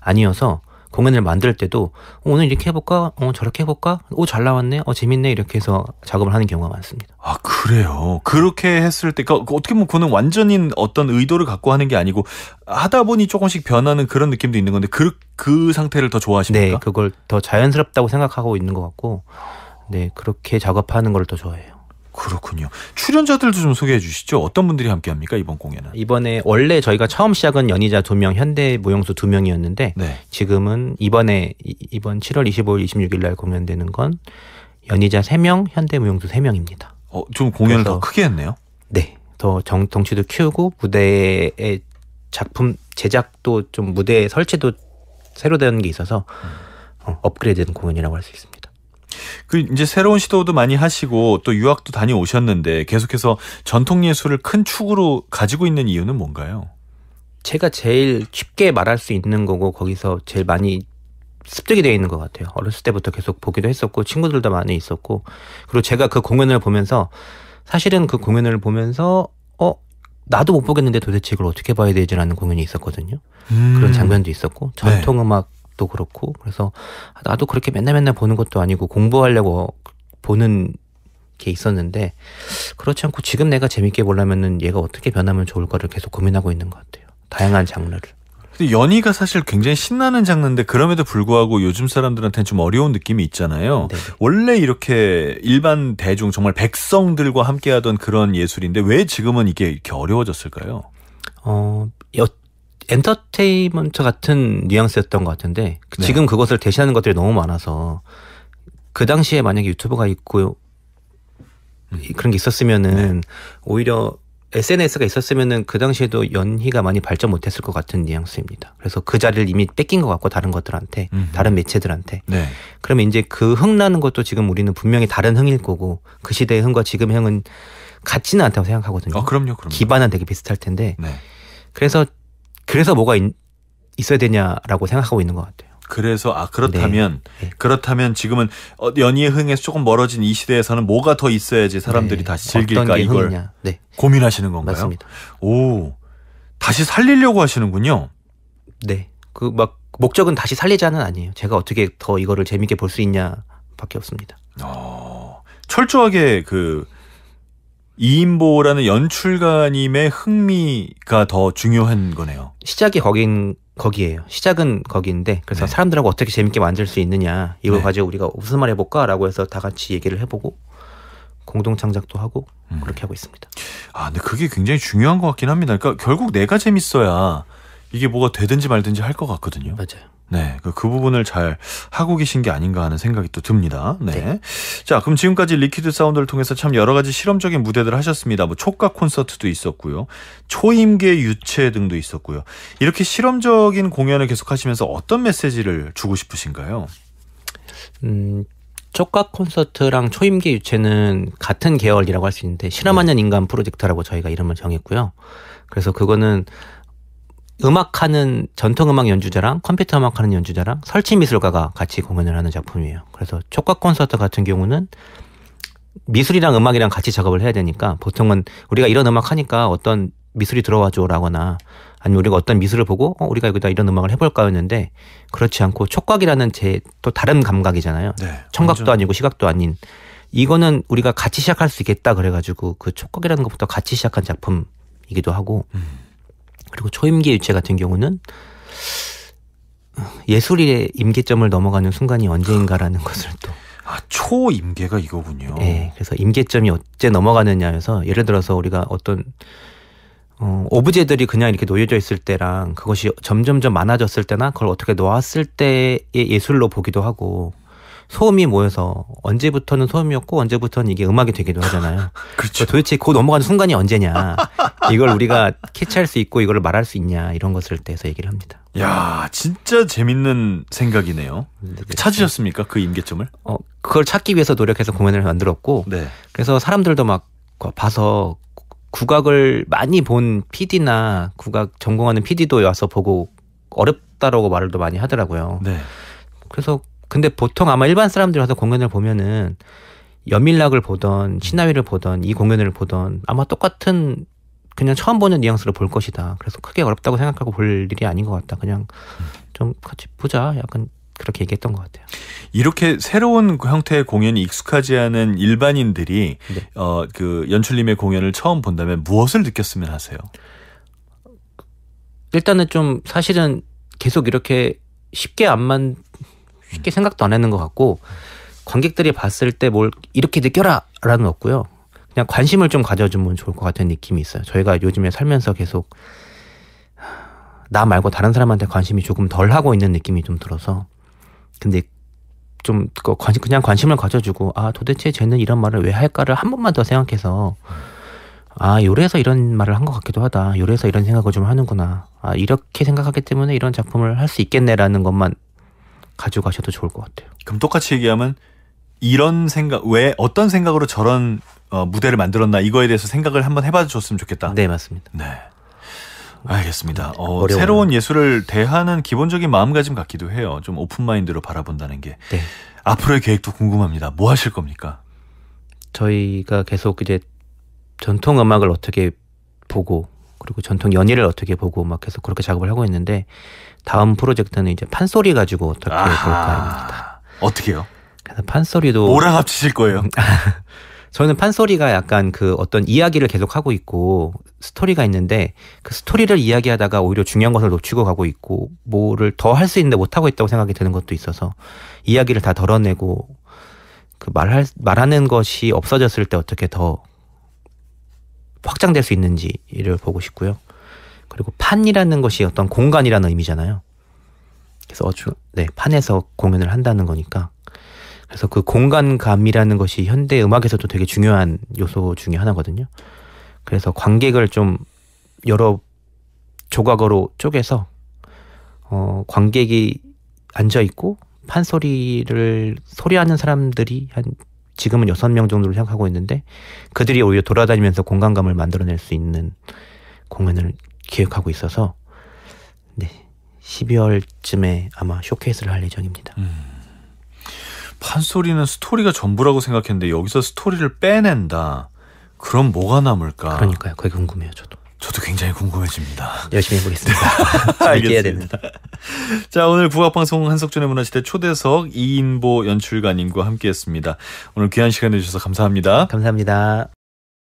아니어서 공연을 만들 때도 오늘 이렇게 해볼까? 저렇게 해볼까? 잘 나왔네? 재밌네? 이렇게 해서 작업을 하는 경우가 많습니다. 아 그래요. 그렇게 했을 때 그러니까 어떻게 보면 그는 완전히 어떤 의도를 갖고 하는 게 아니고 하다 보니 조금씩 변하는 그런 느낌도 있는 건데 그 상태를 더 좋아하십니까? 네, 그걸 더 자연스럽다고 생각하고 있는 것 같고 네, 그렇게 작업하는 걸 더 좋아해요. 그렇군요. 출연자들도 좀 소개해 주시죠. 어떤 분들이 함께합니까 이번 공연은? 이번에 원래 저희가 처음 시작은 연희자 2명, 현대 무용수 2명이었는데 네. 지금은 이번 7월 25일, 26일 날 공연되는 건 연희자 3명, 현대 무용수 3명입니다. 좀 공연을 그래서, 더 크게 했네요. 네, 더 덩치도 키우고 무대의 작품 제작도 좀 무대 설치도 새로 된 게 있어서 업그레이드된 공연이라고 할 수 있습니다. 이제 새로운 시도도 많이 하시고 또 유학도 다녀오셨는데 계속해서 전통 예술을 큰 축으로 가지고 있는 이유는 뭔가요? 제가 제일 쉽게 말할 수 있는 거고 거기서 제일 많이 습득이 되어 있는 것 같아요. 어렸을 때부터 계속 보기도 했었고 친구들도 많이 있었고 그리고 제가 그 공연을 보면서 사실은 그 공연을 보면서 나도 못 보겠는데 도대체 이걸 어떻게 봐야 되지라는 공연이 있었거든요. 그런 장면도 있었고 전통음악 도 그렇고 그래서 나도 그렇게 맨날 보는 것도 아니고 공부하려고 보는 게 있었는데 그렇지 않고 지금 내가 재밌게 보려면은 얘가 어떻게 변하면 좋을까를 계속 고민하고 있는 것 같아요. 다양한 장르를. 근데 연희가 사실 굉장히 신나는 장르인데 그럼에도 불구하고 요즘 사람들한테는 좀 어려운 느낌이 있잖아요. 네네. 원래 이렇게 일반 대중 정말 백성들과 함께하던 그런 예술인데 왜 지금은 이게 이렇게 어려워졌을까요? 엔터테인먼트 같은 뉘앙스였던 것 같은데 네. 지금 그것을 대신하는 것들이 너무 많아서 그 당시에 만약에 유튜브가 있고 그런 게 있었으면은 오히려 SNS가 있었으면은 그 당시에도 연희가 많이 발전 못했을 것 같은 뉘앙스입니다. 그래서 그 자리를 이미 뺏긴 것 같고 다른 것들한테 다른 매체들한테 네. 그러면 이제 그 흥 나는 것도 지금 우리는 분명히 다른 흥일 거고 그 시대의 흥과 지금의 흥은 같지는 않다고 생각하거든요. 그럼요. 기반은 되게 비슷할 텐데 네. 그래서 뭐가 있어야 되냐라고 생각하고 있는 것 같아요. 그래서 그렇다면 네. 그렇다면 지금은 연희의 흥에서 조금 멀어진 이 시대에서는 뭐가 더 있어야지 사람들이 다시 즐길까 어떤 게 이걸 흥이냐. 네. 고민하시는 건가요? 맞습니다. 오, 다시 살리려고 하시는군요. 네. 그 막 목적은 다시 살리자는 아니에요. 제가 어떻게 더 이거를 재밌게 볼 수 있냐밖에 없습니다. 철저하게 그 이인보라는 연출가님의 흥미가 더 중요한 거네요. 시작이 거기예요. 시작은 거기인데 그래서 네. 사람들하고 어떻게 재밌게 만들 수 있느냐 이걸 네. 가지고 우리가 무슨 말 해볼까라고 해서 다 같이 얘기를 해보고 공동 창작도 하고 그렇게 하고 있습니다. 근데 그게 굉장히 중요한 것 같긴 합니다. 그러니까 결국 내가 재밌어야 이게 뭐가 되든지 말든지 할 것 같거든요. 맞아요. 네, 그 부분을 잘 하고 계신 게 아닌가 하는 생각이 또 듭니다. 네. 네. 자, 그럼 지금까지 리퀴드 사운드를 통해서 참 여러 가지 실험적인 무대들을 하셨습니다. 뭐 촉각 콘서트도 있었고요. 초임계 유체 등도 있었고요. 이렇게 실험적인 공연을 계속하시면서 어떤 메시지를 주고 싶으신가요? 촉각 콘서트랑 초임계 유체는 같은 계열이라고 할 수 있는데 실험하는 인간 프로젝트라고 저희가 이름을 정했고요. 그래서 그거는 음악하는 전통음악 연주자랑 컴퓨터 음악하는 연주자랑 설치미술가가 같이 공연을 하는 작품이에요. 그래서 촉각 콘서트 같은 경우는 미술이랑 음악이랑 같이 작업을 해야 되니까 보통은 우리가 이런 음악 하니까 어떤 미술이 들어와줘 라거나 아니면 우리가 어떤 미술을 보고 우리가 여기다 이런 음악을 해볼까 했는데 그렇지 않고 촉각이라는 제 또 다른 감각이잖아요. 네, 청각도 완전. 아니고 시각도 아닌 이거는 우리가 같이 시작할 수 있겠다 그래가지고 그 촉각이라는 것부터 같이 시작한 작품이기도 하고 그리고 초임계 유체 같은 경우는 예술의 임계점을 넘어가는 순간이 언제인가라는 것을 또 초임계가 이거군요. 네, 그래서 임계점이 어째 넘어가느냐에서 예를 들어서 우리가 어떤 오브제들이 그냥 이렇게 놓여져 있을 때랑 그것이 점점점 많아졌을 때나 그걸 어떻게 놓았을 때의 예술로 보기도 하고 소음이 모여서 언제부터는 소음이었고 언제부터는 이게 음악이 되기도 하잖아요. 그렇죠. 도대체 그 넘어가는 순간이 언제냐. 이걸 우리가 캐치할 수 있고 이걸 말할 수 있냐 이런 것을 대해서 얘기를 합니다. 야, 진짜 재밌는 생각이네요. 찾으셨습니까? 그 임계점을? 그걸 찾기 위해서 노력해서 공연을 만들었고 네. 그래서 사람들도 막 봐서 국악을 많이 본 PD나 국악 전공하는 PD도 와서 보고 어렵다라고 말을 또 많이 하더라고요. 네. 그래서 근데 보통 아마 일반 사람들이 와서 공연을 보면은 연밀락을 보던 시나위를 보던 이 공연을 보던 아마 똑같은 그냥 처음 보는 뉘앙스로 볼 것이다. 그래서 크게 어렵다고 생각하고 볼 일이 아닌 것 같다. 그냥 좀 같이 보자. 약간 그렇게 얘기했던 것 같아요. 이렇게 새로운 형태의 공연이 익숙하지 않은 일반인들이 네. 그 연출님의 공연을 처음 본다면 무엇을 느꼈으면 하세요? 일단은 좀 사실은 계속 이렇게 쉽게 생각도 안 하는 것 같고 관객들이 봤을 때 뭘 이렇게 느껴라라는 없고요. 그냥 관심을 좀 가져주면 좋을 것 같은 느낌이 있어요. 저희가 요즘에 살면서 계속 나 말고 다른 사람한테 관심이 조금 덜 하고 있는 느낌이 좀 들어서 근데 좀 그냥 관심을 가져주고 도대체 쟤는 이런 말을 왜 할까를 한 번만 더 생각해서 요래서 이런 말을 한 것 같기도 하다. 요래서 이런 생각을 좀 하는구나. 이렇게 생각하기 때문에 이런 작품을 할 수 있겠네라는 것만 가져가셔도 좋을 것 같아요. 그럼 똑같이 얘기하면 이런 생각, 왜 어떤 생각으로 저런 무대를 만들었나 이거에 대해서 생각을 한번 해봐 줬으면 좋겠다. 네, 맞습니다. 네. 알겠습니다. 어려워요. 새로운 예술을 대하는 기본적인 마음가짐 같기도 해요. 좀 오픈마인드로 바라본다는 게. 네. 앞으로의 계획도 궁금합니다. 뭐 하실 겁니까? 저희가 계속 이제 전통 음악을 어떻게 보고 그리고 전통 연희를 어떻게 보고 막 계속 그렇게 작업을 하고 있는데 다음 프로젝트는 이제 판소리 가지고 어떻게 볼까입니다. 어떻게요? 그래서 판소리도 뭐랑 합치실 거예요? 저는 판소리가 약간 그 어떤 이야기를 계속 하고 있고 스토리가 있는데 그 스토리를 이야기하다가 오히려 중요한 것을 놓치고 가고 있고 뭐를 더 할 수 있는데 못하고 있다고 생각이 드는 것도 있어서 이야기를 다 덜어내고 그 말하는 것이 없어졌을 때 어떻게 더 확장될 수 있는지를 보고 싶고요. 그리고 판이라는 것이 어떤 공간이라는 의미잖아요. 그래서 네, 판에서 공연을 한다는 거니까. 그래서 그 공간감이라는 것이 현대 음악에서도 되게 중요한 요소 중에 하나거든요. 그래서 관객을 좀 여러 조각으로 쪼개서 관객이 앉아 있고 판소리를 소리하는 사람들이 지금은 6명 정도로 생각하고 있는데 그들이 오히려 돌아다니면서 공간감을 만들어낼 수 있는 공연을 기획하고 있어서 네, 12월쯤에 아마 쇼케이스를 할 예정입니다. 판소리는 스토리가 전부라고 생각했는데 여기서 스토리를 빼낸다. 그럼 뭐가 남을까? 그러니까요. 그게 궁금해요. 저도 굉장히 궁금해집니다. 열심히 해보겠습니다. 재밌게 해야 되는데. 자, 오늘 국악방송 한석준의 문화시대 초대석 이인보 연출가님과 함께했습니다. 오늘 귀한 시간 내주셔서 감사합니다. 감사합니다.